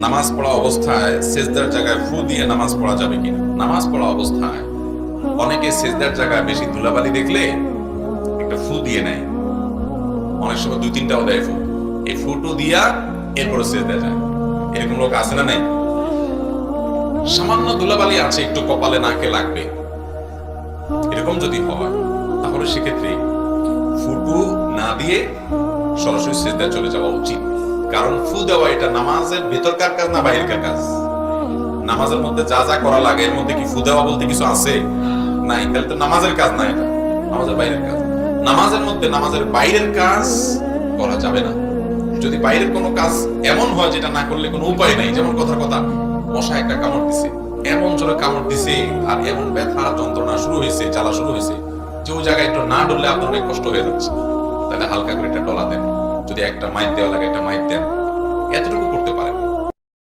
নামাজ পড়া অবস্থায় সেজদার জায়গায় ফু দিয়ে নামাজ পড়া যাবে কিনা? নামাজ পড়া অবস্থায় অনেকে সেজদার জায়গায় বেশি ধুলাবালি দেখলে একটা ফু দিয়ে নেয়, অনেক সময় দুই তিনটাও দেয় ফু। এই ফুটো দিয়া এরপরে সেজদা যায়। এরকম লোক আছে না? নাই? সামান্য ধুলাবালি আছে, একটু কপালে নাকে লাগবে, এরকম যদি হয় তাহলে সেক্ষেত্রে ফুটু না দিয়ে সরাসরি সেজদায় চলে যাওয়া উচিত। কারণ ফু দেওয়া এটা নামাজের ভেতরকার কাজ না বাইরের কাজ? নামাজের মধ্যে যা যা করা লাগে এর মধ্যে কি ফু দেওয়া বলতে কিছু আছে? নাই। তাহলে তো নামাজের কাজ না, এটা নামাজের বাইরের কাজ। নামাজের মধ্যে নামাজের বাইরের কাজ করা যাবে না। যদি বাইরের কোনো কাজ এমন হয় যেটা না করলে কোনো উপায় নাই, যেমন কথার কথা মশা একটা কামড় দিছে, এমন জোরে কামড় দিছে আর এমন ব্যথা যন্ত্রণা শুরু হয়েছে, জ্বালা শুরু হয়েছে যে ওই জায়গায় একটু না ডললে আপনার অনেক কষ্ট হয়ে যাচ্ছে, তাহলে হালকা করে একটা ডলা দেন। যদি একটা মাইর দেওয়া লাগে একটা মাইর দেন, এতটুকু করতে পারেন।